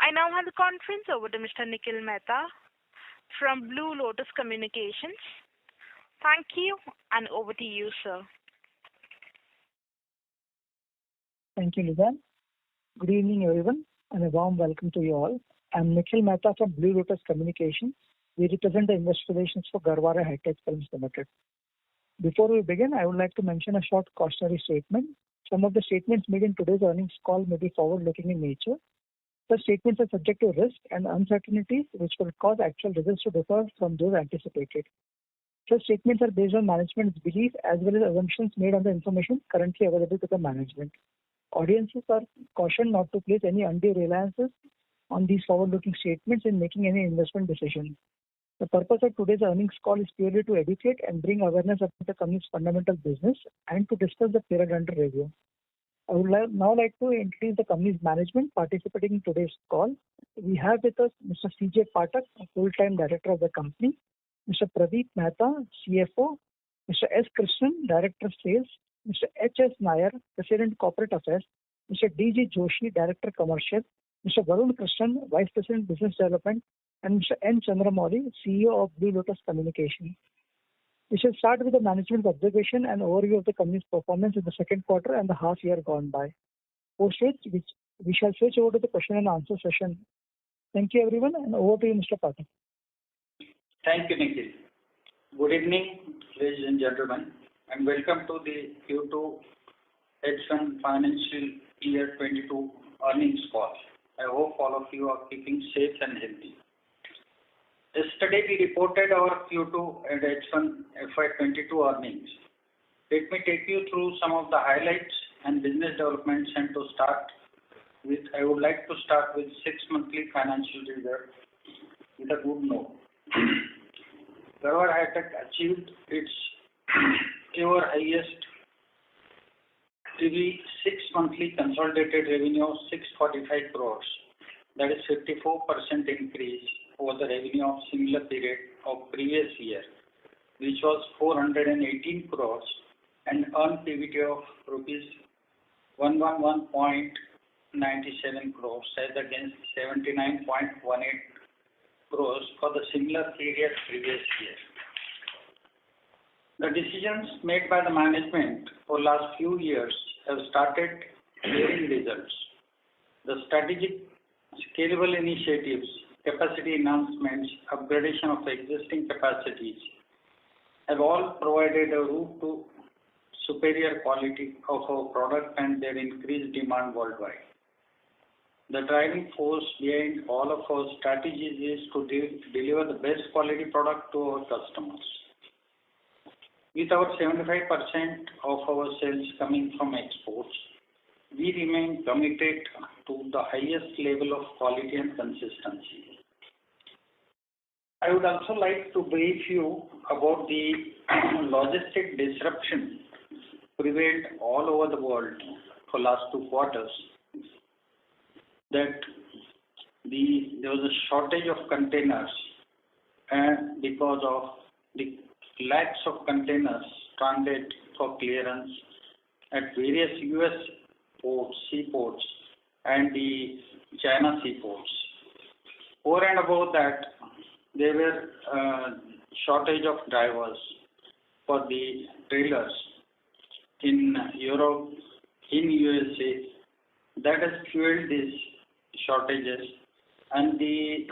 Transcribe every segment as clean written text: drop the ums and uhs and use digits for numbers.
I now hand the conference over to Mr. Nikhil Mehta from Blue Lotus Communications. Thank you, and over to you, sir. Thank you, Lizanne. Good evening, everyone, and a warm welcome to you all. I'm Nikhil Mehta from Blue Lotus Communications. We represent the investor relations for Garhwal Hi-Tech Films Limited. Before we begin, I would like to mention a short cautionary statement. Some of the statements made in today's earnings call may be forward-looking in nature. Such statements are subject to risk and uncertainties which will cause actual results to differ from those anticipated. Such statements are based on management's belief as well as assumptions made on the information currently available to the management. Audiences are cautioned not to place any undue reliances on these forward-looking statements in making any investment decisions. The purpose of today's earnings call is purely to educate and bring awareness about the company's fundamental business and to discuss the period under review. I would now like to introduce the company's management participating in today's call. We have with us Mr. C.J. Pathak, full-time director of the company, Mr. Pradeep Mehta, CFO, Mr. S. Krishnan, Director of Sales, Mr. H.S. Nair, President Corporate Affairs, Mr. D.G. Joshi, Director Commercial, Mr. Varun Krishnan, Vice President Business Development, and Mr. N. Chandramouli, CEO of Blue Lotus Communications. We shall start with the management's observation and overview of the company's performance in the second quarter and the half year gone by. Post which we shall switch over to the question and answer session. Thank you, everyone, and over to you, Mr. Pathak. Thank you, Nikhil. Good evening, ladies and gentlemen, and welcome to the Q2 H1 Financial Year 22 earnings call. I hope all of you are keeping safe and healthy. Yesterday, we reported our Q2 and H1 FY22 earnings. Let me take you through some of the highlights and business developments, and to start with, I would like to start with 6 monthly financial results with a good note. Garhwal Hi-Tech achieved its ever highest TV 6 monthly consolidated revenue of 645 crores. That is 54% increase over the revenue of similar period of previous year, which was 418 crores, and earned PBT of rupees 111.97 crores as against 79.18 crores for the similar period previous year. The decisions made by the management for last few years have started bearing results. The strategic scalable initiatives, capacity enhancements, upgradation of existing capacities have all provided a route to superior quality of our product and their increased demand worldwide. The driving force behind all of our strategies is to deliver the best quality product to our customers. With our 75% of our sales coming from exports, we remain committed to the highest level of quality and consistency. I would also like to brief you about the logistic disruption prevailed all over the world for last 2 quarters. That there was a shortage of containers, and because of the lacks of containers stranded for clearance at various US ports, seaports, and the China seaports. Over and above that, there were shortage of drivers for the trailers in Europe, in USA. That has fueled these shortages, and the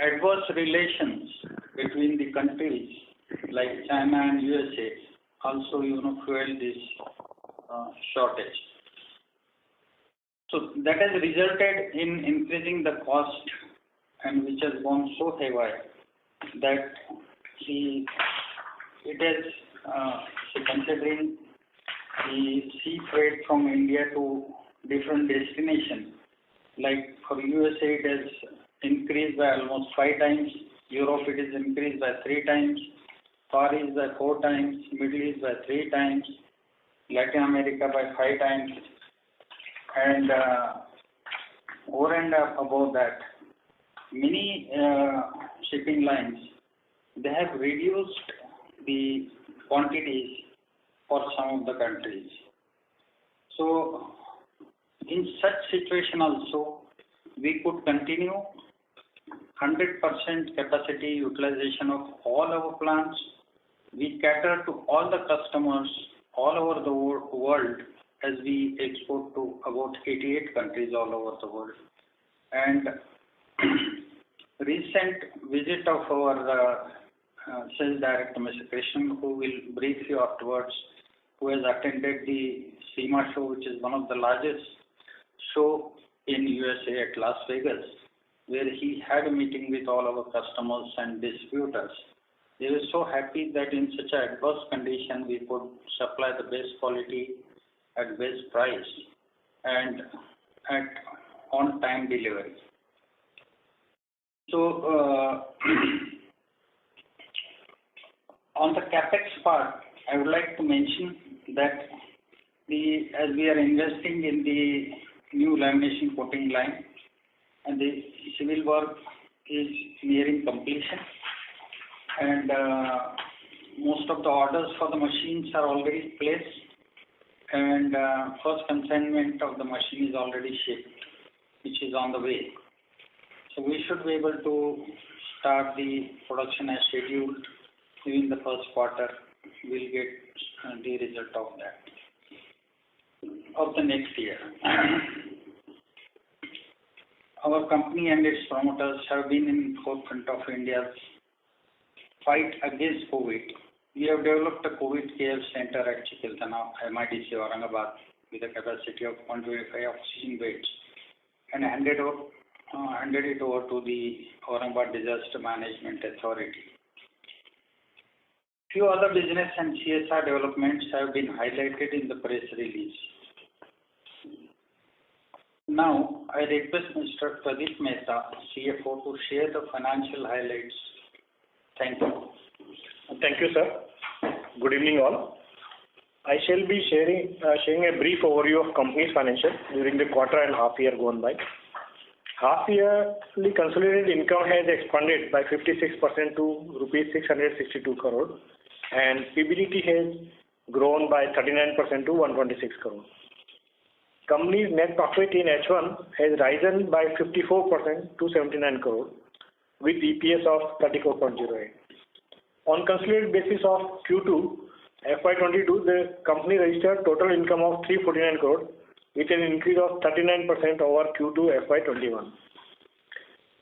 adverse relations between the countries like China and USA also fueled this shortage. So that has resulted in increasing the cost, and which has gone so heavy that it has considering the sea freight from India to different destinations. Like for USA, it has increased by almost 5 times. Europe, it is increased by 3 times. Far East by 4 times. Middle East by 3 times. Latin America by 5 times. And over and above that, many shipping lines, they have reduced the quantities for some of the countries. So in such situation also, we could continue 100% capacity utilization of all our plants. We cater to all the customers all over the world, as we export to about 88 countries all over the world. And recent visit of our sales director, Mr. Krishnan, who will brief you afterwards, who has attended the SEMA show, which is one of the largest show in USA at Las Vegas, where he had a meeting with all our customers and distributors. They were so happy that in such an adverse condition, we could supply the best quality at best price and at on-time delivery. So, on the capex part, I would like to mention that as we are investing in the new lamination coating line, and the civil work is nearing completion, and most of the orders for the machines are already placed, and first consignment of the machine is already shipped, which is on the way. So we should be able to start the production as scheduled within the first quarter. We'll get the result of that of the next year. Our company and its promoters have been in forefront of India's fight against COVID. We have developed a COVID care center at Chikiltana, MIDC Aurangabad, with a capacity of 125 oxygen beds, and handed it over to the Aurangabad Disaster Management Authority. Few other business and CSR developments have been highlighted in the press release. Now, I request Mr. Pradeep Mehta, CFO, to share the financial highlights. Thank you. Thank you, sir. Good evening, all. I shall be sharing a brief overview of company's financials during the quarter and half year gone by. Half yearly consolidated income has expanded by 56% to rupees 662 crore, and PBDT has grown by 39% to 126 crore. Company's net profit in H1 has risen by 54% to 79 crore, with EPS of 34.08. On consolidated basis of Q2 FY22, the company registered total income of 349 crore, with an increase of 39% over Q2 FY21.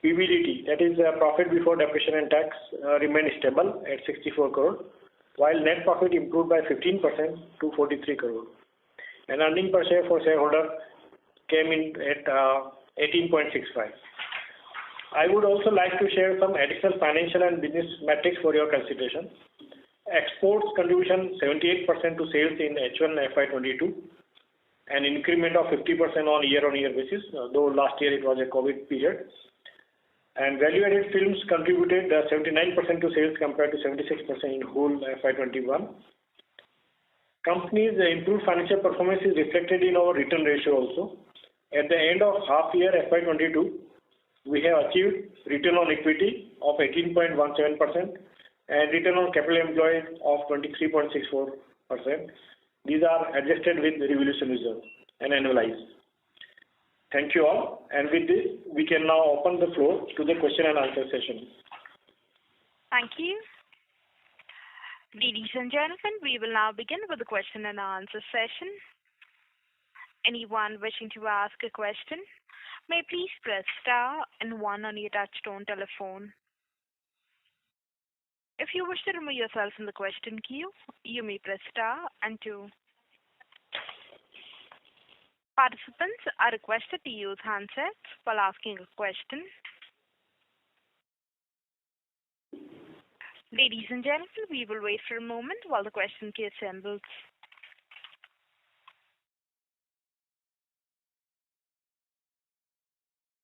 PBDT, that is profit before depreciation and tax, remained stable at 64 crore, while net profit improved by 15% to 43 crore. And earning per share for shareholder came in at 18.65. I would also like to share some additional financial and business metrics for your consideration. Exports contribution 78% to sales in H1 FY22, an increment of 50% on year-on-year basis, though last year it was a COVID period. And value-added films contributed 79% to sales compared to 76% in whole FY21. Company's improved financial performance is reflected in our return ratio also. At the end of half year FY22, we have achieved return on equity of 18.17% and return on capital employed of 23.64%. These are adjusted with revaluation reserve and annualized. Thank you all. And with this, we can now open the floor to the question and answer session. Thank you. Ladies and gentlemen, we will now begin with the question and answer session. Anyone wishing to ask a question may please press star and 1 on your touchtone telephone. If you wish to remove yourself from the question queue, you may press star and 2. Participants are requested to use handsets while asking a question. Ladies and gentlemen, we will wait for a moment while the question queue assembles.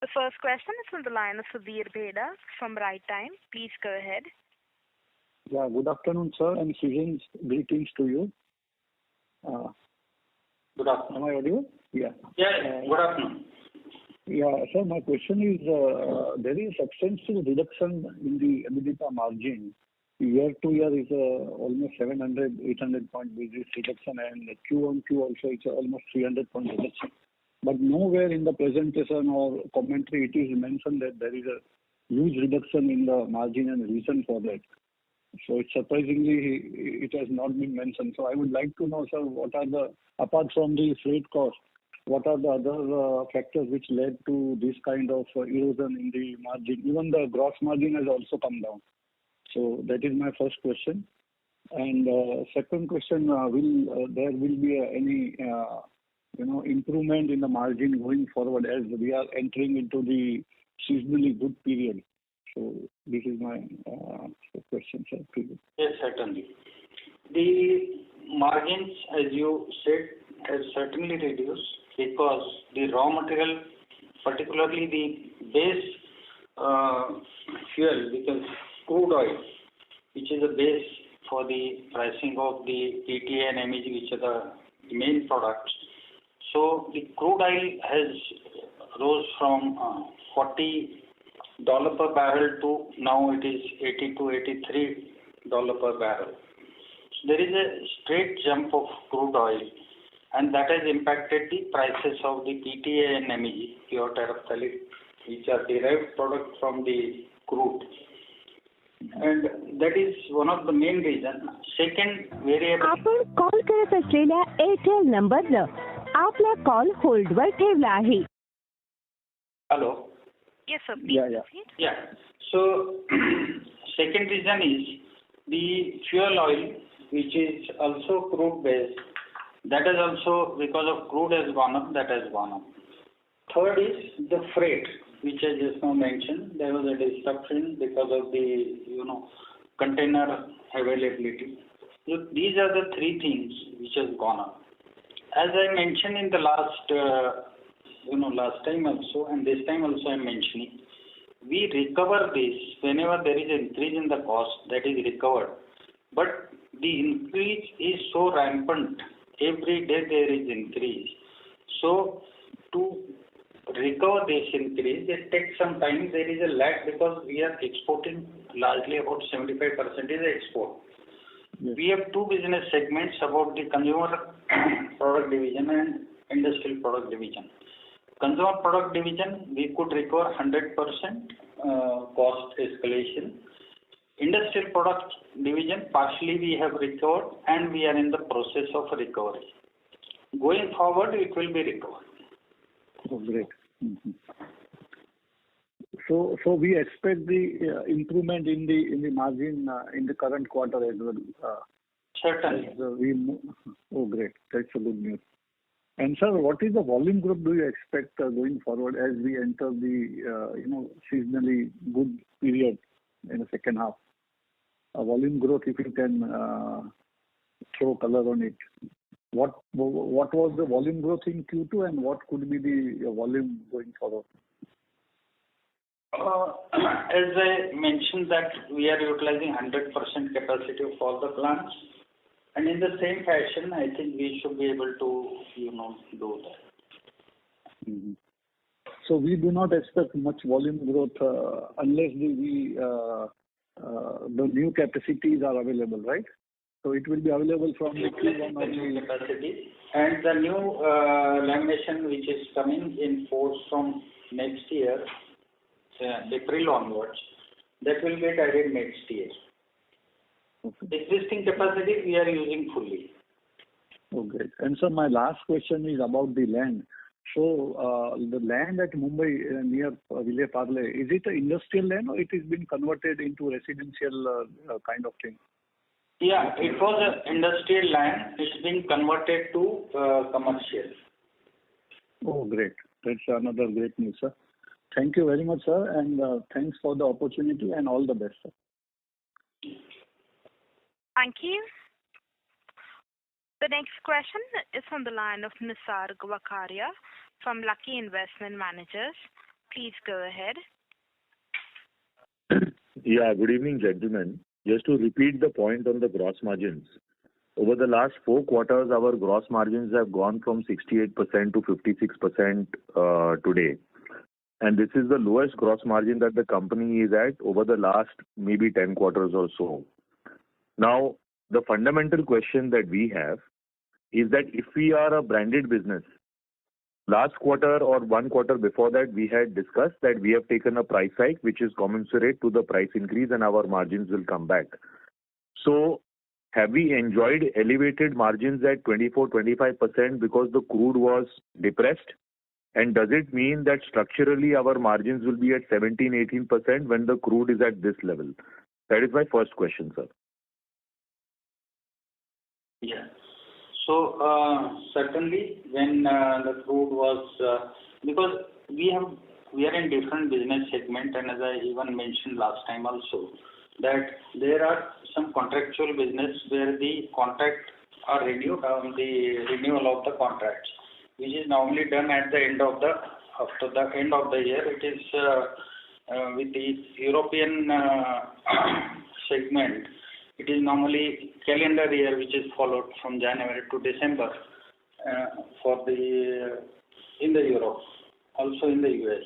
The first question is from the line of Sudhir Bheda from Right Time. Please go ahead. Yeah, good afternoon, sir, and greetings to you. Good afternoon. Am I audible? Yeah. Yeah, good afternoon. Yeah, sir, my question is, there is substantial reduction in the EBITDA margin. Year to year is almost 700, 800 point basis reduction, and Q on Q also it's almost 300 point reduction. but nowhere in the presentation or commentary it is mentioned that there is a huge reduction in the margin and reason for that. So it's surprisingly, it has not been mentioned. So I would like to know, sir, what are the, apart from the freight cost, what are the other factors which led to this kind of erosion in the margin? Even the gross margin has also come down. So that is my first question. And second question, will there will be any improvement in the margin going forward as we are entering into the seasonally good period? So this is my question, sir. Please. Yes, certainly. The margins, as you said, have certainly reduced because the raw material, particularly the base fuel, because crude oil, which is a base for the pricing of the PTA and MEG, which are the main products. So the crude oil has rose from $40 per barrel to now it is $80 to $83 per barrel. So there is a straight jump of crude oil, and that has impacted the prices of the PTA and MEG, pure terephthalic, which are derived products from the crude. And that is one of the main reasons. Second variable. आपण call करत असलेल्या एअरटेल नंबरनं आपला call होल्डवर ठेवला आहे. Hello. Yes, sir. Please proceed. Yeah. So second reason is the fuel oil, which is also crude based. That is also, because of crude has gone up, that has gone up. Third is the freight, which I just now mentioned. There was a disruption because of the container availability. So these are the three things which has gone up. As I mentioned in the last time also, and this time also I'm mentioning, we recover this whenever there is an increase in the cost, that is recovered. But the increase is so rampant. Every day there is increase. So to recover this increase, it takes some time. There is a lag because we are exporting largely, about 75% is export. Yes. We have two business segments about the consumer product division and industrial product division. Consumer product division, we could recover 100% cost escalation. Industrial product division, partially we have recovered and we are in the process of recovery. Going forward, it will be recovered. Oh, great. Mm-hmm. So we expect the improvement in the margin in the current quarter as well. Certainly. Oh, great. That's a good news. And sir, what is the volume growth do you expect going forward as we enter the seasonally good period in the second half? Volume growth, if you can throw color on it. What was the volume growth in Q2 and what could be the volume going forward? As I mentioned that we are utilizing 100% capacity of all the plants, and in the same fashion, I think we should be able to, do that. Mm-hmm. So we do not expect much volume growth unless the new capacities are available, right? So it will be available from the Q1 the new capacity, and the new lamination which is coming in force from next year, April onwards, that will get added next year. Okay. Existing capacity we are using fully. Okay. And so my last question is about the land. So the land at Mumbai near Vile Parle, is it an industrial land or it has been converted into residential kind of thing? Yeah, it was an industrial land. It's been converted to commercial. Oh, great. That's another great news, sir. Thank you very much, sir, and thanks for the opportunity and all the best, sir. Thank you. The next question is on the line of Nisarg Vakharia from Lucky Investment Managers. Please go ahead. Yeah, good evening, gentlemen. Just to repeat the point on the gross margins. Over the last 4 quarters, our gross margins have gone from 68% to 56% today. And this is the lowest gross margin that the company is at over the last maybe 10 quarters or so. Now, the fundamental question that we have is that if we are a branded business last quarter or one quarter before that, we had discussed that we have taken a price hike which is commensurate to the price increase and our margins will come back. So have we enjoyed elevated margins at 24-25% because the crude was depressed? And does it mean that structurally our margins will be at 17-18% when the crude is at this level? That is my first question, sir. Yeah. So certainly when the crude was because we are in different business segment, and as I even mentioned last time also, that there are some contractual business where the contract are renewed on the renewal of the contracts, which is normally done at the end of after the end of the year. It is with the European segment. It is normally calendar year which is followed from January to December in the Europe, also in the US.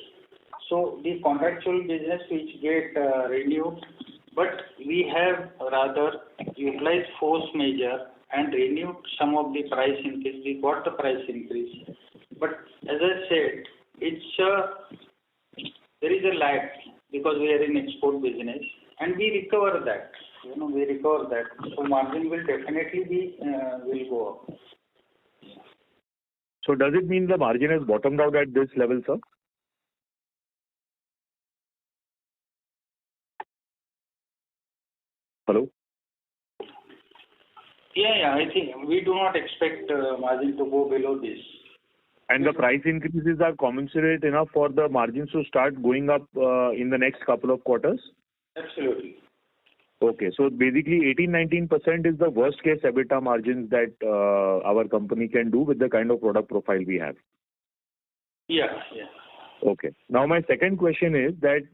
So the contractual business which get renewed, but we have rather utilized force majeure and renewed some of the price increase. We got the price increase, but as I said, there is a lag because we are in export business, and we recover that. We recover that. So margin will definitely will go up. So does it mean the margin has bottomed out at this level, sir? Hello? Yeah, I think we do not expect margin to go below this. And the price increases are commensurate enough for the margins to start going up in the next couple of quarters? Absolutely. Okay, so basically 18-19% is the worst case EBITDA margins that our company can do with the kind of product profile we have. Yeah. Okay. Now my second question is that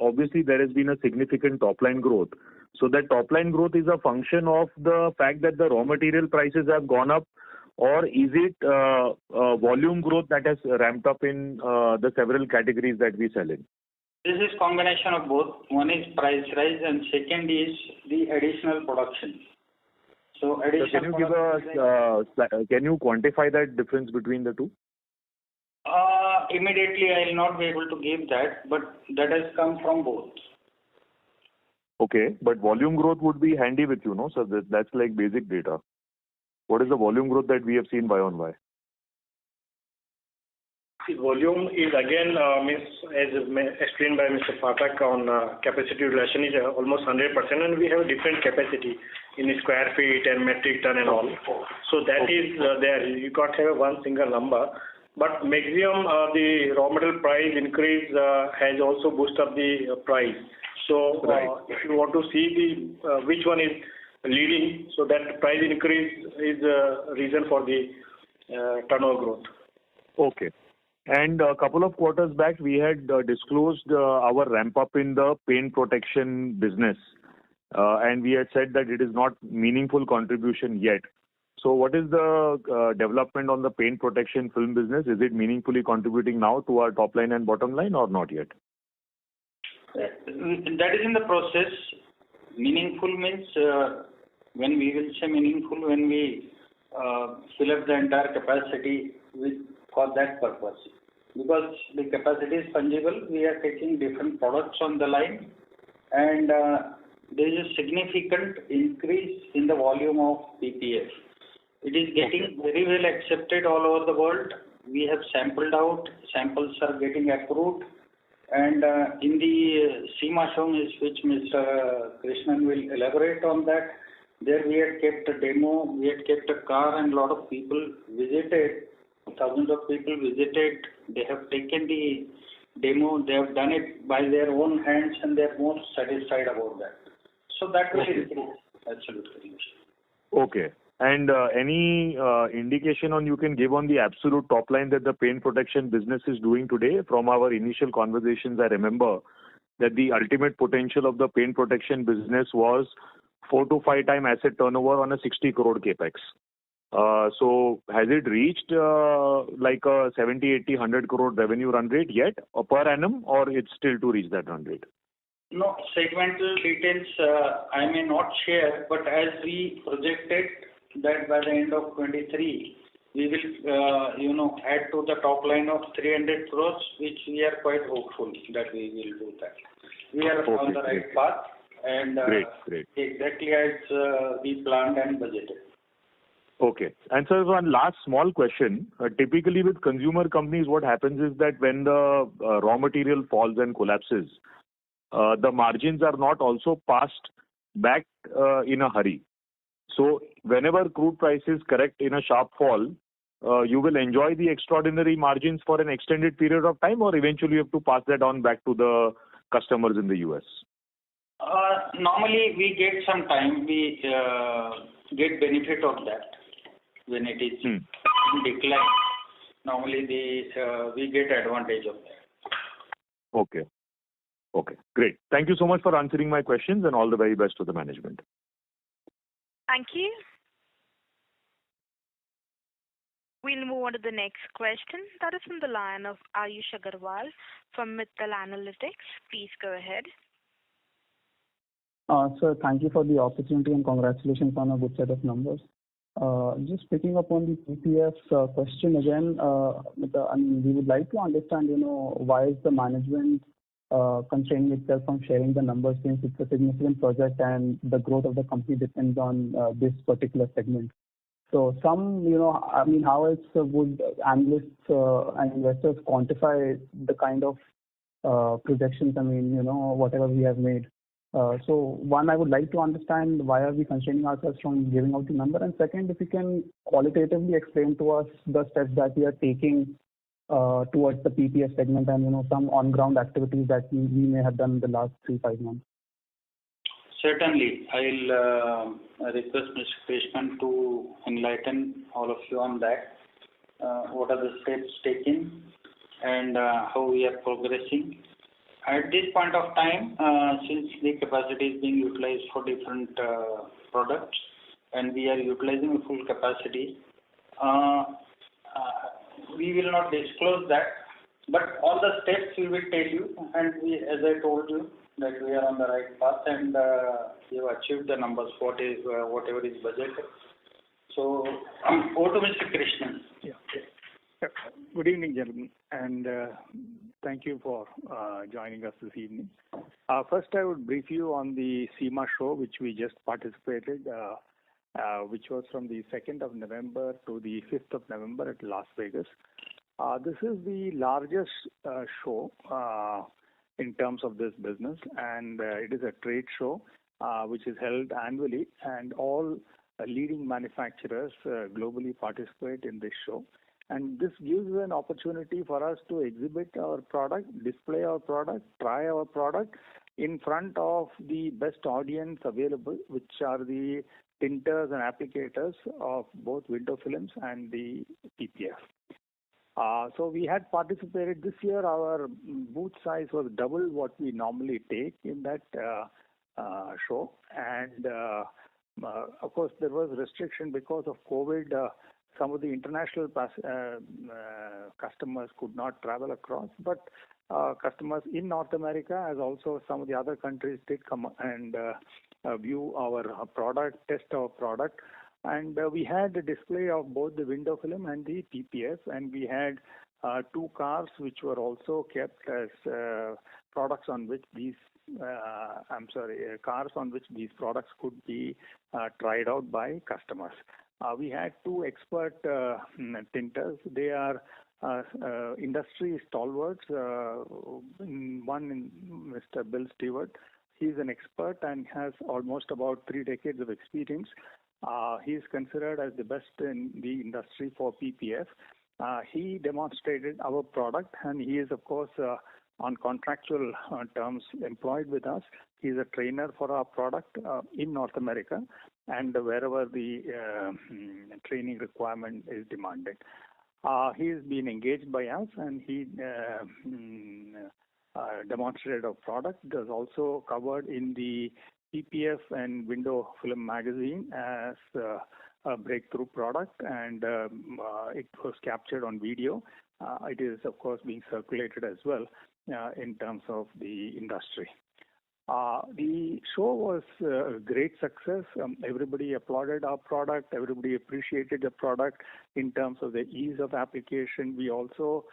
obviously there has been a significant top line growth. So that top line growth is a function of the fact that the raw material prices have gone up, or is it volume growth that has ramped up in the several categories that we sell in? This is combination of both. One is price rise and second is the additional production. So additional can you quantify that difference between the two? Immediately I will not be able to give that, but that has come from both. Okay, but volume growth would be handy with you, no? So that's like basic data. What is the volume growth that we have seen Y on Y? The volume is again, as explained by Mr. Phatak on capacity utilization is almost 100%, and we have different capacity in square feet and metric ton and all. So that is there. You can't have one single number. But maximum the raw material price increase has also boosted up the price. So if you want to see which one is leading, so that price increase is the reason for the turnover growth. Okay. And a couple of quarters back, we had disclosed our ramp up in the paint protection business. And we had said that it is not meaningful contribution yet. So what is the development on the paint protection film business? Is it meaningfully contributing now to our top line and bottom line or not yet? That is in the process. Meaningful means when we will say meaningful when we fill up the entire capacity for that purpose. Because the capacity is fungible, we are taking different products on the line, and there is a significant increase in the volume of PPF. It is getting very well accepted all over the world. We have sampled out, samples are getting approved, and in the SEMA show, which Mr. Krishnan will elaborate on that, there we had kept a demo, we had kept a car, and a lot of people visited. Thousands of people visited. They have taken the demo. They have done it by their own hands, and they are more satisfied about that. So that will increase. Absolutely. Okay. And any indication you can give on the absolute top line that the paint protection business is doing today? From our initial conversations, I remember that the ultimate potential of the paint protection business was 4 to 5 times asset turnover on a 60 crore capex. So has it reached like a 70, 80, 100 crore revenue run rate yet per annum, or it's still to reach that run rate? No, segmental details I may not share, but as we projected that by the end of 23, we will, add to the top line of 300 crores, which we are quite hopeful that we will do that. We are on the right path, and Great. exactly as we planned and budgeted. Okay. And sir, one last small question. Typically with consumer companies, what happens is that when the raw material falls and collapses, the margins are not also passed back in a hurry. So whenever crude prices correct in a sharp fall, you will enjoy the extraordinary margins for an extended period of time, or eventually you have to pass that on back to the customers in the US? Normally, we get some time. We get benefit of that when it is in decline. Normally, we get advantage of that. Okay, great. Thank you so much for answering my questions, and all the very best to the management. Thank you. We'll move on to the next question. That is from the line of Ayush Agarwal from Mittal Analytics. Please go ahead. Sir, thank you for the opportunity and congratulations on a good set of numbers. Just picking up on the PPF question again, we would like to understand, why is the management constraining itself from sharing the numbers, since it's a significant project and the growth of the company depends on this particular segment. So how else would analysts and investors quantify the kind of projections, whatever we have made? So one, I would like to understand why are we constraining ourselves from giving out the number, and second, if you can qualitatively explain to us the steps that we are taking towards the PPF segment and some on-ground activities that we may have done in the last 3-5 months. Certainly, I'll request Mr. Krishnan to enlighten all of you on that. What are the steps taken and how we are progressing. At this point of time, since the capacity is being utilized for different products and we are utilizing the full capacity, we will not disclose that. But all the steps we will tell you, and as I told you, that we are on the right path and we have achieved the numbers, whatever is budgeted. So, over to Mr. Krishnan. Yeah. Good evening, gentlemen, and thank you for joining us this evening. First, I would brief you on the SEMA show, which we just participated, which was from the 2nd of November to the 5th of November at Las Vegas. This is the largest show in terms of this business, and it is a trade show which is held annually, and all leading manufacturers globally participate in this show. And this gives an opportunity for us to exhibit our product, display our product, try our product in front of the best audience available, which are the tinters and applicators of both window films and the PPF. So we had participated this year. Our booth size was double what we normally take in that show, and of course there was restriction because of COVID. Some of the international customers could not travel across, but customers in North America, as also some of the other countries, did come and view our product, test our product. And we had a display of both the window film and the PPF, and we had 2 cars which were also kept as products on which these cars on which these products could be tried out by customers. We had 2 expert tinters. They are industry stalwarts. One in Mr. Bill Stewart. He's an expert and has almost about 3 decades of experience. He is considered as the best in the industry for PPF. He demonstrated our product, and he is, of course, on contractual terms employed with us. He is a trainer for our product in North America and wherever the training requirement is demanded. He has been engaged by us, and he demonstrated our product. It was also covered in the PPF and window film magazine as a breakthrough product, and it was captured on video. It is, of course, being circulated as well in terms of the industry. The show was a great success. Everybody applauded our product. Everybody appreciated the product in terms of the ease of application. We also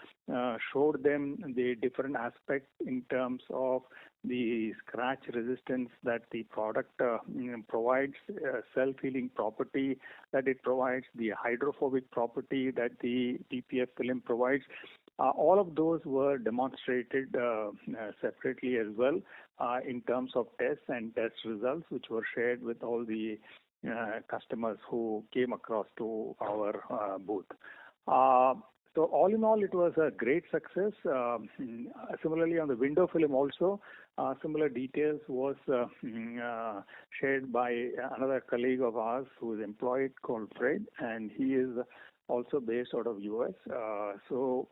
showed them the different aspects in terms of the scratch resistance that the product provides, self-healing property that it provides, the hydrophobic property that the PPF film provides. All of those were demonstrated separately as well in terms of tests and test results, which were shared with all the customers who came across to our booth. So all in all, it was a great success. Similarly, on the window film also, similar details was shared by another colleague of ours who is employed called Fred, and he is also based out of US. So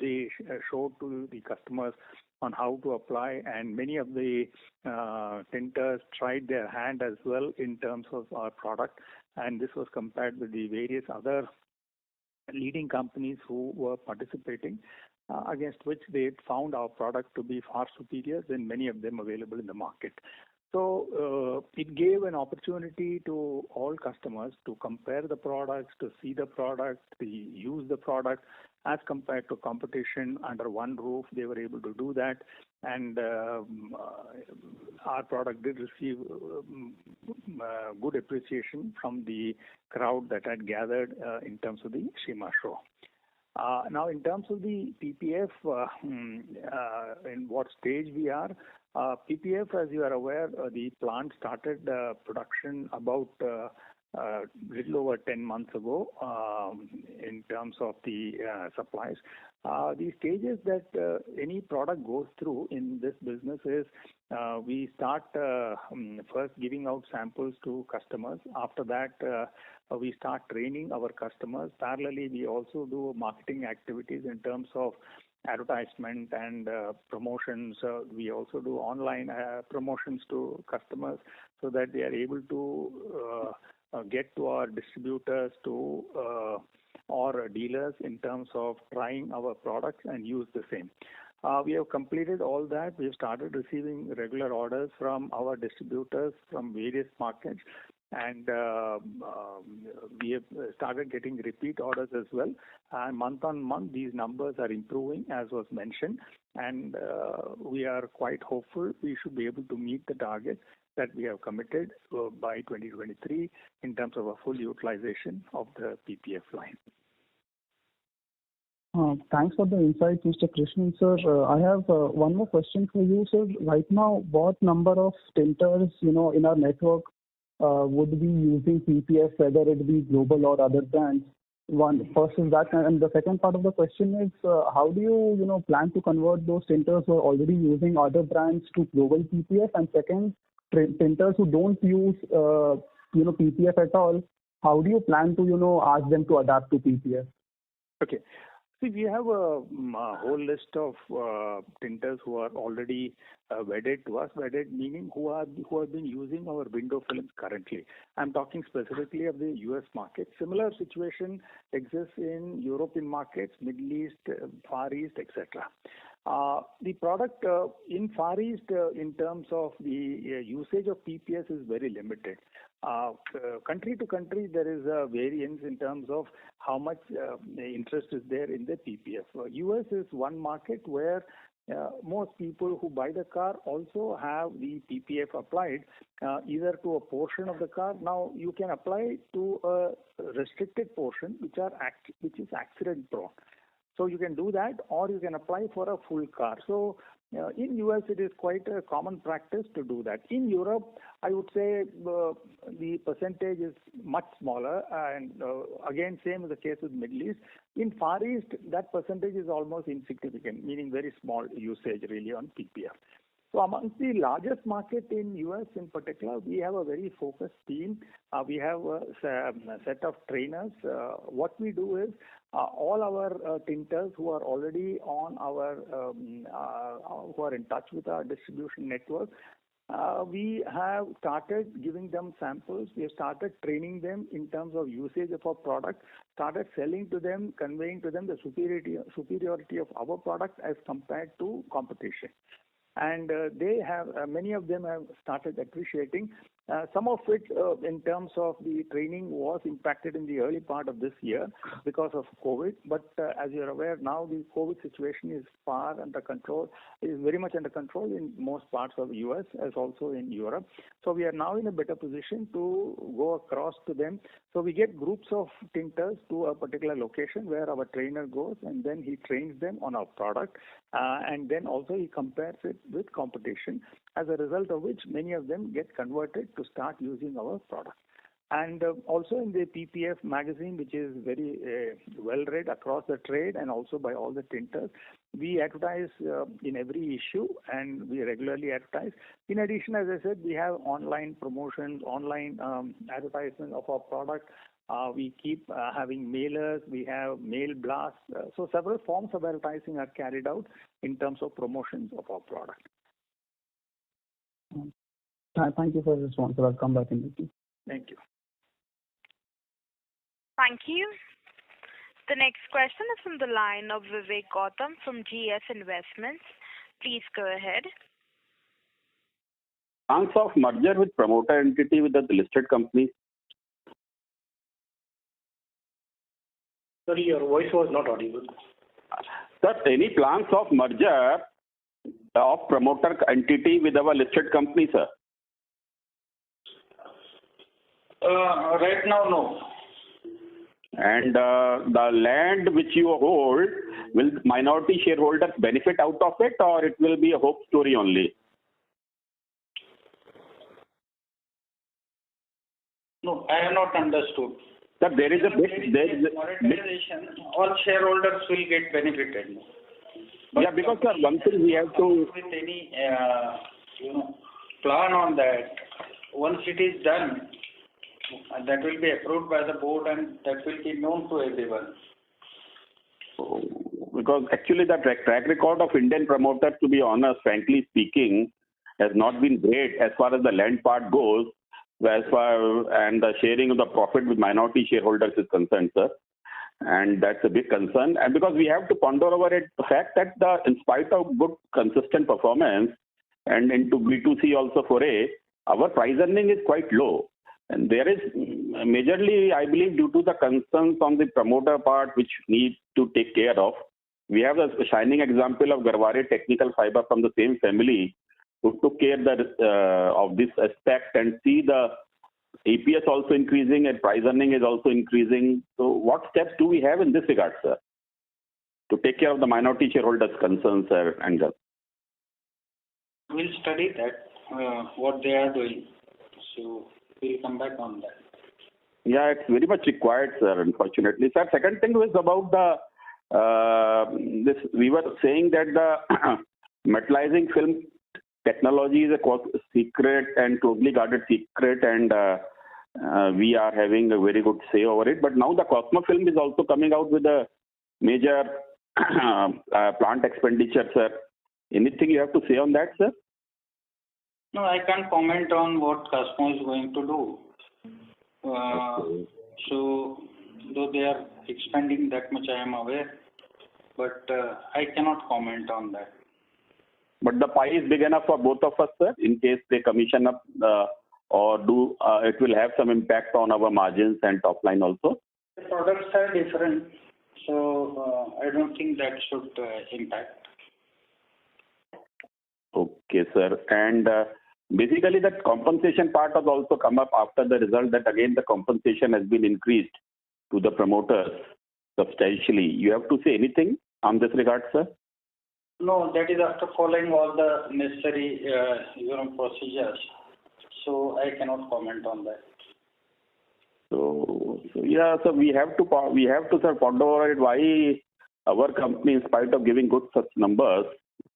they showed to the customers on how to apply, and many of the tinters tried their hand as well in terms of our product, and this was compared with the various other leading companies who were participating, against which they found our product to be far superior than many of them available in the market. So it gave an opportunity to all customers to compare the products, to see the product, to use the product as compared to competition under one roof. They were able to do that, and our product did receive good appreciation from the crowd that had gathered in terms of the SEMA show. Now, in terms of the PPF, in what stage we are, PPF, as you are aware, the plant started production about little over 10 months ago in terms of the supplies. The stages that any product goes through in this business is we start first giving out samples to customers. After that, we start training our customers. Parallelly, we also do marketing activities in terms of advertisement and promotions. We also do online promotions to customers so that they are able to get to our distributors to or dealers in terms of trying our products and use the same. We have completed all that. We have started receiving regular orders from our distributors from various markets, and we have started getting repeat orders as well. And month on month, these numbers are improving, as was mentioned, and we are quite hopeful we should be able to meet the target that we have committed by 2023 in terms of a full utilization of the PPF line. Thanks for the insight, Mr. Krishnan, sir. I have one more question for you, sir. Right now, what number of tinters, in our network would be using PPF, whether it be global or other brands? First is that, and the second part of the question is, how do you, plan to convert those tinters who are already using other brands to global PPF? And second, tinters who don't use, PPF at all, how do you plan to, ask them to adapt to PPF? Okay. See, we have a whole list of tinters who are already wedded to us. Wedded meaning who have been using our window films currently. I'm talking specifically of the US market. Similar situation exists in European markets, Middle East, Far East, etc. The product in Far East, in terms of the usage of PPS, is very limited. Country to country, there is a variance in terms of how much interest is there in the PPF. US is one market where most people who buy the car also have the PPF applied either to a portion of the car. Now, you can apply to a restricted portion which is accident prone. So you can do that, or you can apply for a full car. So in US, it is quite a common practice to do that. In Europe, I would say the percentage is much smaller, and again, same is the case with Middle East. In Far East, that percentage is almost insignificant, meaning very small usage really on PPF. So amongst the largest market in US in particular, we have a very focused team. We have a set of trainers. What we do is all our tinters who are already on our, who are in touch with our distribution network, we have started giving them samples. We have started training them in terms of usage of our product, started selling to them, conveying to them the superiority of our product as compared to competition. and they have many of them have started appreciating. Some of it, in terms of the training, was impacted in the early part of this year because of COVID. But as you're aware, now the COVID situation is far under control, is very much under control in most parts of the US as also in Europe. So we are now in a better position to go across to them. So we get groups of tinters to a particular location where our trainer goes, and then he trains them on our product, and then also he compares it with competition, as a result of which many of them get converted to start using our product. And also in the PPF magazine, which is very well read across the trade and also by all the tinters, we advertise in every issue, and we regularly advertise. In addition, as I said, we have online promotions, online advertisement of our product. We keep having mailers, we have mail blasts. So several forms of advertising are carried out in terms of promotions of our product. Thank you for this response. I'll come back in the queue. Thank you. Thank you. The next question is from the line of Vivek Gautam from GS Investments. Please go ahead. Chance of merger with promoter entity with the listed company? Sorry, your voice was not audible. Sir, any plans of merger of promoter entity with our listed company, sir? Right now, no. And the land which you hold, will minority shareholders benefit out of it, or it will be a hope story only? No, I have not understood. Sir, there is a bit. Monetization, all shareholders will get benefited. Yeah, because sir, one thing we have to. With any plan on that, once it is done, that will be approved by the board and that will be known to everyone. Because actually the track record of Indian promoters, to be honest, frankly speaking, has not been great as far as the land part goes, and the sharing of the profit with minority shareholders is concerned, sir. And that's a big concern. And because we have to ponder over it, the fact that in spite of good consistent performance and into B2C also foray, our price earning is quite low. And there is majorly, I believe, due to the concerns on the promoter part, which need to take care of. We have a shining example of Garware Technical Fiber from the same family, who took care of this aspect, and see the APS also increasing and price earning is also increasing. So what steps do we have in this regard, sir, to take care of the minority shareholders' concerns, sir, and We'll study that, what they are doing. So we'll come back on that. Yeah, it's very much required, sir, unfortunately. Sir, second thing was about this. We were saying that the metallizing film technology is a secret and closely guarded secret, and we are having a very good say over it. But now the Cosmofilm is also coming out with a major plant expenditure, sir. Anything you have to say on that, sir? No, I can't comment on what Cosmo is going to do. So, though they are expanding that much, I am aware, but I cannot comment on that. But the pie is big enough for both of us, sir, in case they commission up or do, it will have some impact on our margins and top line also? The products are different, so I don't think that should impact. Okay, sir. And basically that compensation part has also come up after the result, that again the compensation has been increased to the promoters substantially. You have to say anything on this regard, sir? No, that is after following all the necessary procedures. So I cannot comment on that. So yeah, so we have to sir ponder over it, why our company, in spite of giving good such numbers,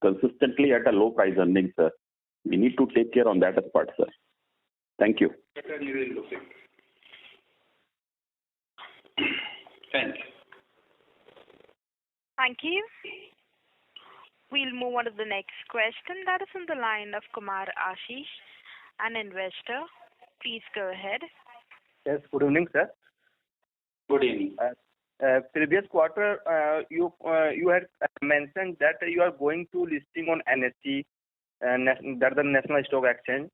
consistently at a low price earning, sir. We need to take care on that as part, sir. Thank you. Certainly will look it. Thank you. Thank you. We'll move on to the next question. That is on the line of Kumar Ashish, an investor. Please go ahead. Yes, good evening, sir. Good evening. Previous quarter, you had mentioned that you are going to listing on NSE. That's the National Stock Exchange.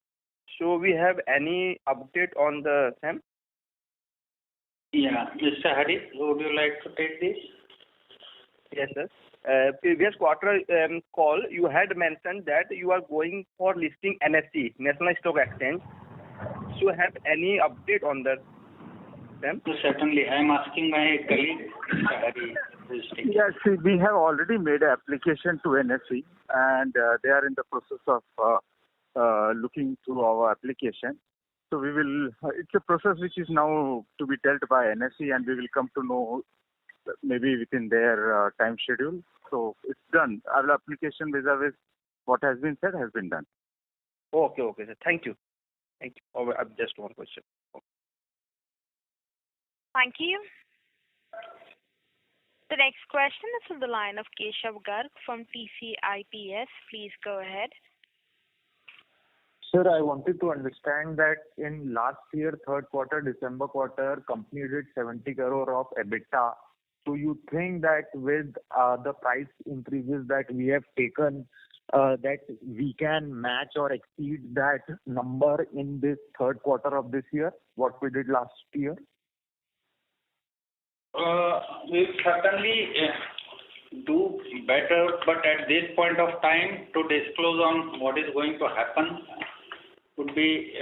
So we have any update on the same? Yeah, Mr. Hari, would you like to take this? Yes, sir. Previous quarter call, you had mentioned that you are going for listing NSE, National Stock Exchange. So have any update on that? Same? Certainly. I am asking my colleague, Mr. Hari. Yes, we have already made an application to NSE, and they are in the process of looking through our application. So we will. It's a process which is now to be dealt by NSE, and we will come to know maybe within their time schedule. So it's done. Our application vis-a-vis what has been said has been done. Okay, sir. Thank you. Oh, just one question. Okay. Thank you. The next question is from the line of Keshav Garg from TCIPS. Please go ahead. Sir, I wanted to understand that in last year, third quarter, December quarter, company did 70 crore of EBITDA. So you think that with the price increases that we have taken, that we can match or exceed that number in this third quarter of this year, what we did last year? We certainly do better, but at this point of time, to disclose on what is going to happen would be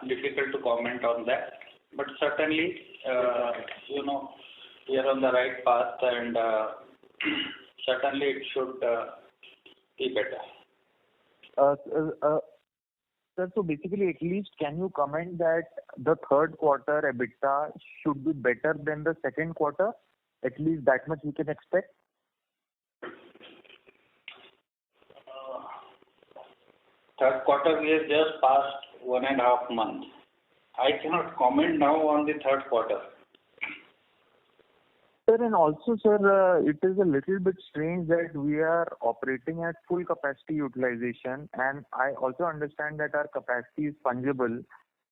difficult to comment on that. But certainly, we are on the right path, and certainly it should be better. Sir, so basically, at least can you comment that the third quarter EBITDA should be better than the second quarter? At least that much we can expect? Third quarter, we have just passed 1.5 months. I cannot comment now on the third quarter. Sir, and also, sir, it is a little bit strange that we are operating at full capacity utilization, and I also understand that our capacity is fungible.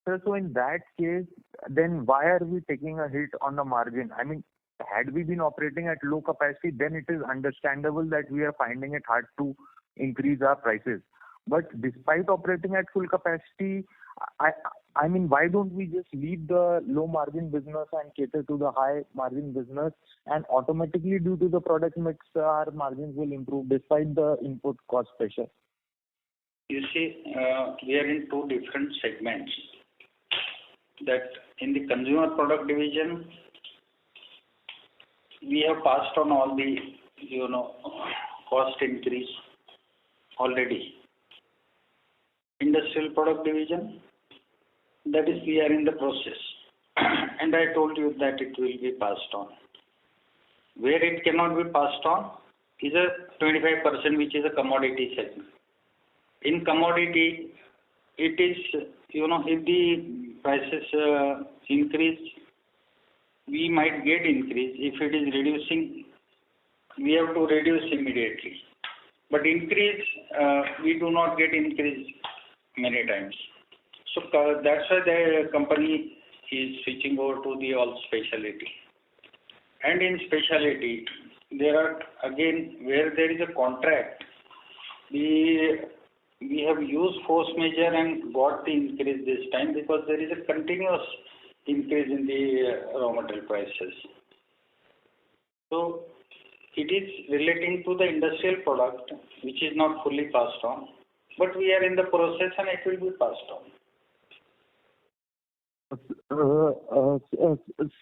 Sir, so in that case, then why are we taking a hit on the margin? I mean, had we been operating at low capacity, then it is understandable that we are finding it hard to increase our prices. But despite operating at full capacity, I mean, why don't we just leave the low margin business and cater to the high margin business, and automatically due to the product mix, our margins will improve despite the input cost pressure? You see, we are in two different segments. That in the consumer product division, we have passed on all the, cost increase already. Industrial product division, that is, we are in the process. And I told you that it will be passed on. Where it cannot be passed on is a 25%, which is a commodity segment. In commodity, it is, if the prices increase, we might get increase. If it is reducing, we have to reduce immediately. But increase, we do not get increase many times. So that's why the company is switching over to the all specialty. And in specialty, there are, again, where there is a contract, we have used force majeure and got the increase this time because there is a continuous increase in the raw material prices. So it is relating to the industrial product, which is not fully passed on, but we are in the process and it will be passed on.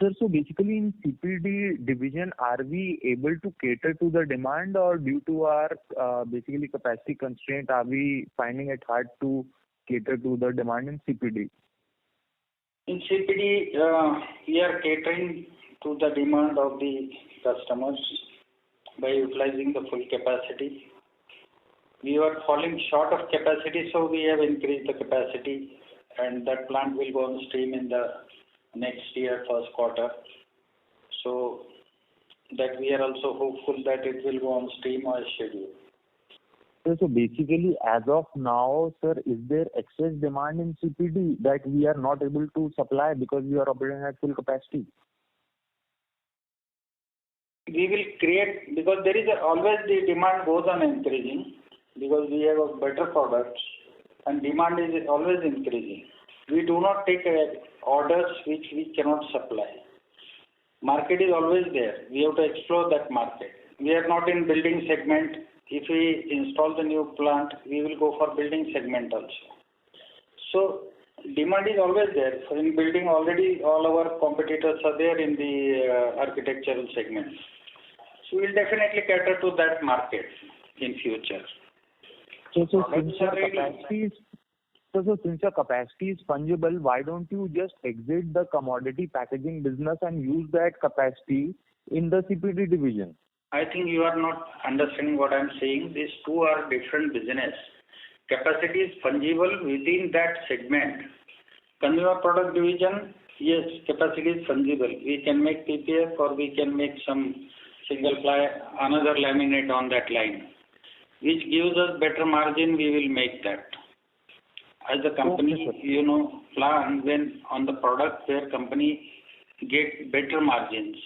Sir, so basically in CPD division, are we able to cater to the demand, or due to our basically capacity constraint, are we finding it hard to cater to the demand in CPD? In CPD, we are catering to the demand of the customers by utilizing the full capacity. We were falling short of capacity, so we have increased the capacity, and that plant will go on stream in the next year, first quarter. So that we are also hopeful that it will go on stream as scheduled. So basically, as of now, sir, is there excess demand in CPD that we are not able to supply because we are operating at full capacity? We will create, because there is always the demand goes on increasing. because we have a better products and demand is always increasing. We do not take orders which we cannot supply. Market is always there. We have to explore that market. We are not in building segment. If we install the new plant, we will go for building segment also. So demand is always there. So in building already all our competitors are there in the architectural segment. So we'll definitely cater to that market in future. So since your capacity is fungible, why don't you just exit the commodity packaging business and use that capacity in the CPD division? I think you are not understanding what I'm saying. These two are different business. Capacity is fungible within that segment. Consumer product division, yes, capacity is fungible. We can make PPF or we can make some single ply, another laminate on that line, which gives us better margin. We will make that. As a company, plan when on the product where company get better margins.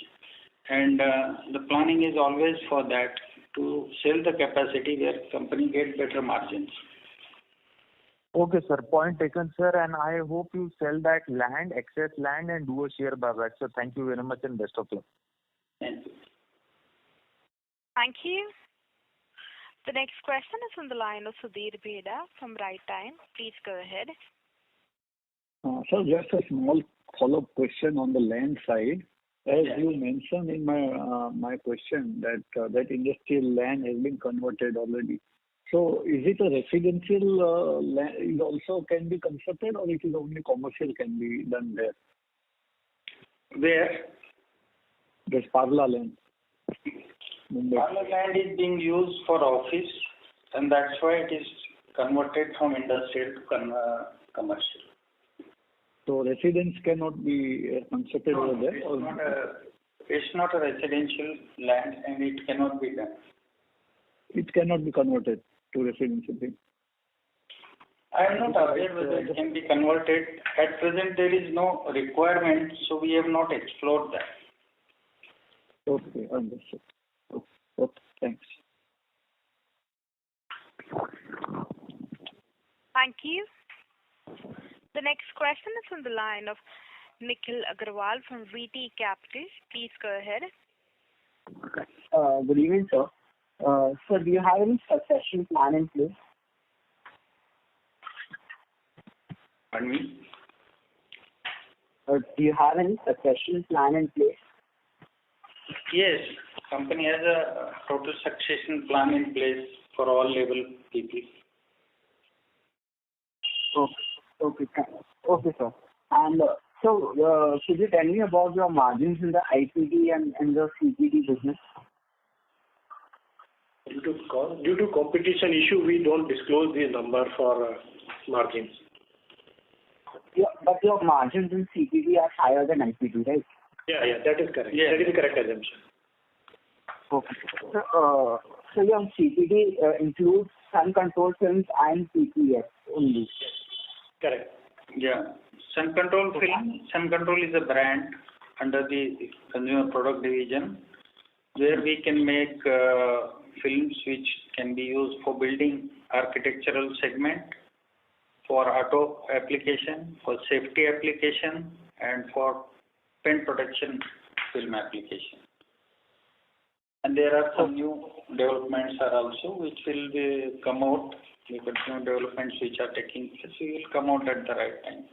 And the planning is always for that, to sell the capacity where company get better margins. Okay, sir. Point taken, sir. And I hope you sell that land, excess land, and do a share buyback. So thank you very much and best of luck. Thank you. Thank you. The next question is on the line of Sudhir Bheda from Right Time. Please go ahead. Sir, just a small follow-up question on the land side. As you mentioned in my question that that industrial land has been converted already. So is it a residential land it also can be constructed, or it is only commercial can be done there? Where? This Parla land. Parla land is being used for office, and that's why it is converted from industrial to commercial. So residence cannot be constructed over there? It's not a residential land and it cannot be done. It cannot be converted to residential thing? I am not aware whether it can be converted. At present there is no requirement, so we have not explored that. Okay, understood. Okay, thanks. Thank you. The next question is on the line of Nikhil Agarwal from VT Capital. Please go ahead. Good evening, sir. Sir, do you have any succession plan in place? Pardon me? Do you have any succession plan in place? Yes, company has a total succession plan in place for all level people. Okay, sir. And so, could you tell me about your margins in the IPD and the CPD business? Due to competition issue, we don't disclose the number for margins. Yeah, but your margins in CPD are higher than IPD, right? Yeah, that is correct. Yeah. That is the correct assumption. Okay. So your CPD includes sun control films and PPF only. Correct. Yeah. Sun Control Film. Sun Control is a brand under the consumer product division where we can make films which can be used for building architectural segment, for auto application, for safety application, and for paint protection film application. And there are some new developments are also which will come out. The consumer developments which are taking place will come out at the right time.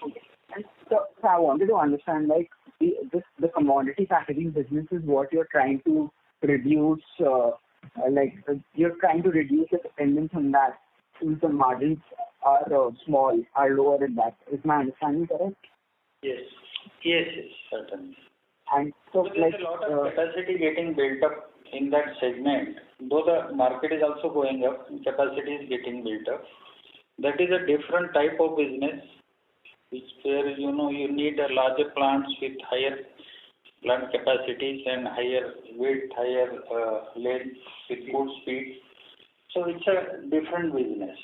Okay. And so I wanted to understand, like, the commodity packaging business is what you're trying to reduce, you're trying to reduce the dependence on that since the margins are small, are lower in that. Is my understanding correct? Yes, certainly. And so there's a lot of capacity getting built up in that segment. Though the market is also going up, capacity is getting built up. That is a different type of business, which where you need a larger plants with higher plant capacities and higher width, higher length with good speed. So it's a different business.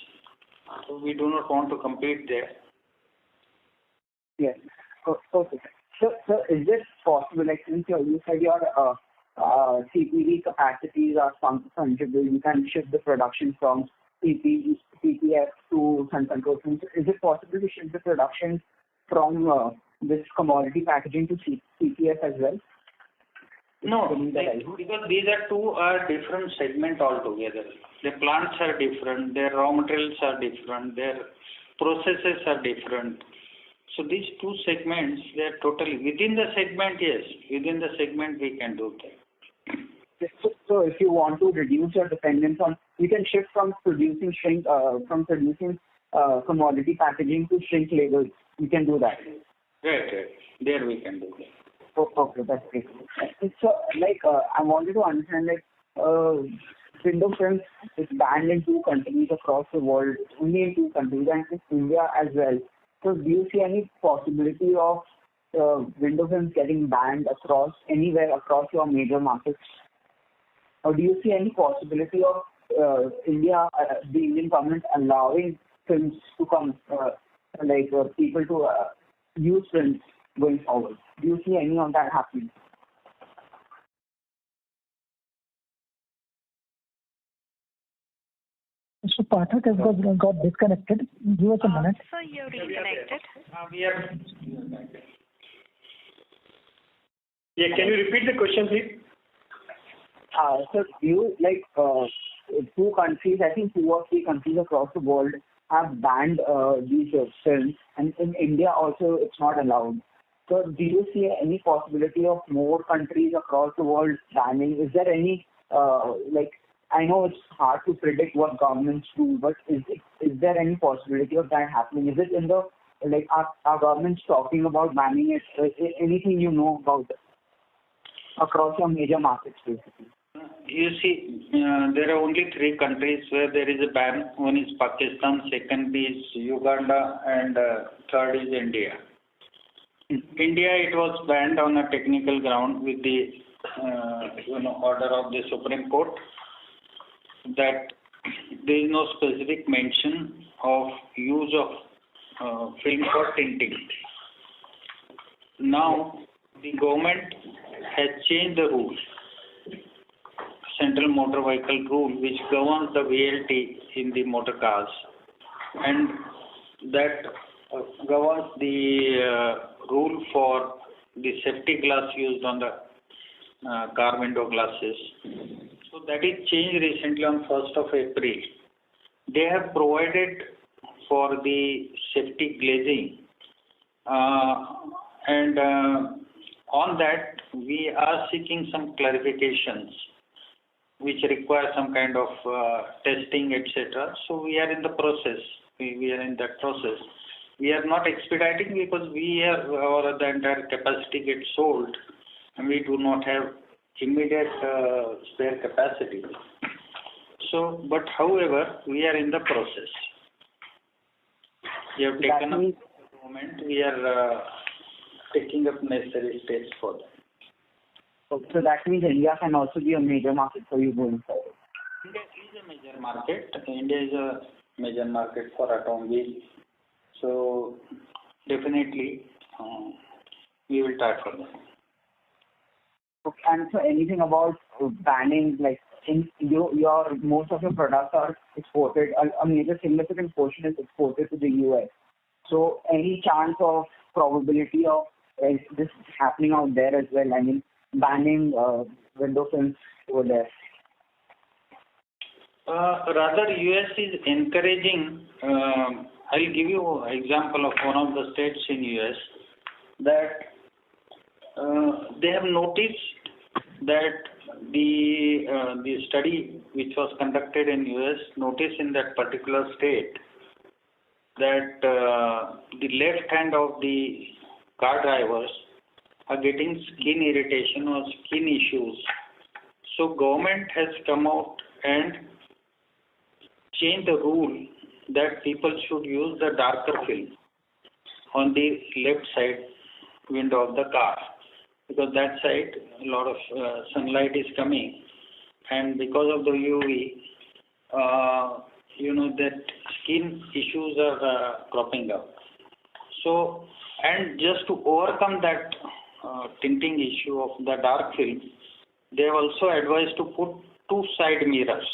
So we do not want to compete there. Yes. Okay. So is it possible, like since you said your CPV capacities are fungible. You can shift the production from PPF to sun control films. Is it possible to shift the production from this commodity packaging to PPF as well? No, because these are two different segments altogether. The plants are different, their raw materials are different, their processes are different. So these two segments, they are totally within the segment. Yes, within the segment we can do that. So if you want to reduce your dependence on, you can shift from producing commodity packaging to shrink labels. You can do that. Right. There we can do that. Okay, that's great. So, I wanted to understand, window films is banned in 2 countries across the world, only in 2 countries, and in India as well. So, do you see any possibility of window films getting banned anywhere across your major markets? Or do you see any possibility of the Indian government allowing films to come, people to use films going forward? Do you see any of that happening? Mr. Pathak has got disconnected. Give us a minute. So you're reconnected. Yeah, can you repeat the question, please? So you 2 countries, I think 2 or 3 countries across the world have banned these films, and in India also it's not allowed. So do you see any possibility of more countries across the world banning? Is there any I know it's hard to predict what governments do, but is there any possibility of that happening? Is it in the are governments talking about banning it? Anything you know about it across your major markets, basically? You see, there are only 3 countries where there is a ban. One is Pakistan, second is Uganda, and third is India. India, it was banned on a technical ground with the order of the Supreme Court that there is no specific mention of use of film for tinting. Now, the government has changed the rules, Central Motor Vehicle Rule, which governs the VLT in the motor cars, and that governs the rule for the safety glass used on the car window glasses. So that is changed recently on 1st of April. They have provided for the safety glazing, and on that we are seeking some clarifications which require some kind of testing, etc. So we are in the process. We are in that process. We are not expediting because the entire capacity gets sold, and we do not have immediate spare capacity. So, but however, we are in the process. We have taken up the moment. We are taking up necessary steps for that. So that means India can also be a major market for you going forward. India is a major market. India is a major market for automobile. So definitely we will try for that. Okay, and so anything about banning, in your most of your products are exported, a major significant portion is exported to the US. So any chance of probability of this happening out there as well? I mean, banning window films over there? Rather, US is encouraging. I'll give you an example of one of the states in US that they have noticed that the study which was conducted in US noticed in that particular state that the left hand of the car drivers are getting skin irritation or skin issues. So government has come out and changed the rule that people should use the darker film on the left side window of the car, because that side a lot of sunlight is coming, and because of the UV, that skin issues are cropping up. So, and just to overcome that tinting issue of the dark film, they have also advised to put two side mirrors.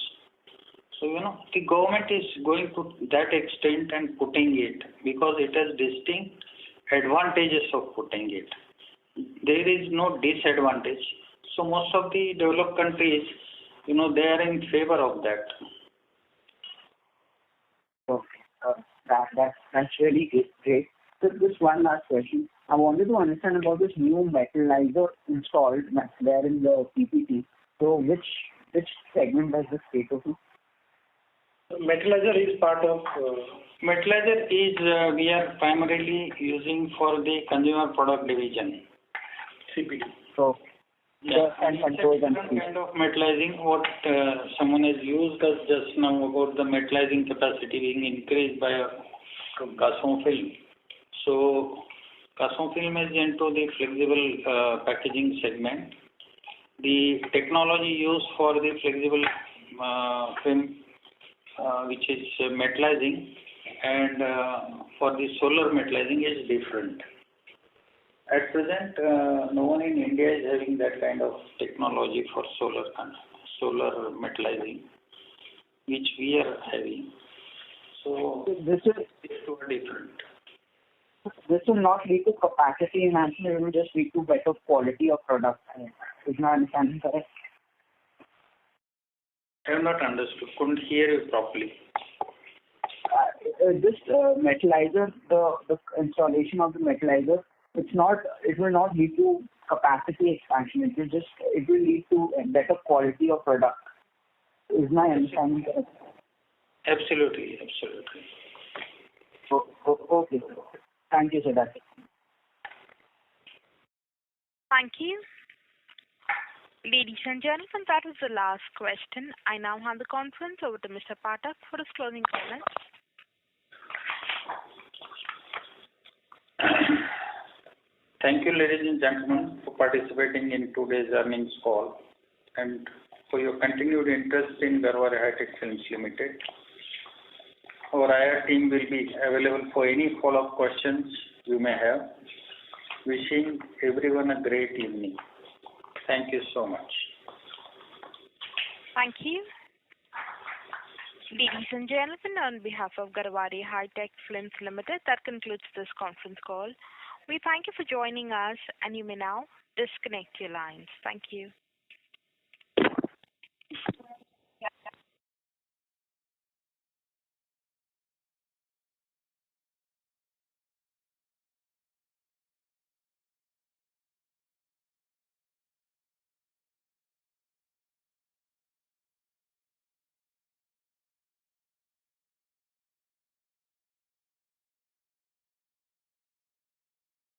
So, the government is going to that extent and putting it because it has distinct advantages of putting it. There is no disadvantage. So most of the developed countries, they are in favor of that. Okay, that's really great. So just one last question. I wanted to understand about this new metallizer installed there in the PPT. So which segment does this cater to? Metallizer is part of. Metallizer is we are primarily using for the consumer product division. CPD. So and kind of metallizing what someone has used us just now about the metallizing capacity being increased by Castron film. So Castron film is into the flexible packaging segment. The technology used for the flexible film, which is metallizing, and for the solar metallizing is different. At present, no one in India is having that kind of technology for solar metallizing, which we are having. So this is different. This will not lead to capacity enhancement. It will just lead to better quality of product. Is my understanding correct? I have not understood. Couldn't hear you properly. This metallizer, the installation of the metallizer, it will not lead to capacity expansion. It will lead to a better quality of product. Is my understanding correct? Absolutely. Okay. Thank you, sir. That's it. Thank you. Ladies and gentlemen, that was the last question. I now hand the conference over to Mr. Pathak for his closing comments. Thank you, ladies and gentlemen, for participating in today's earnings call and for your continued interest in Garhwal Hi-Tech Films Limited. Our IR team will be available for any follow-up questions you may have. Wishing everyone a great evening. Thank you so much. Thank you. Ladies and gentlemen, on behalf of Garhwal Hi-Tech Films Limited, that concludes this conference call. We thank you for joining us, and you may now disconnect your lines. Thank you.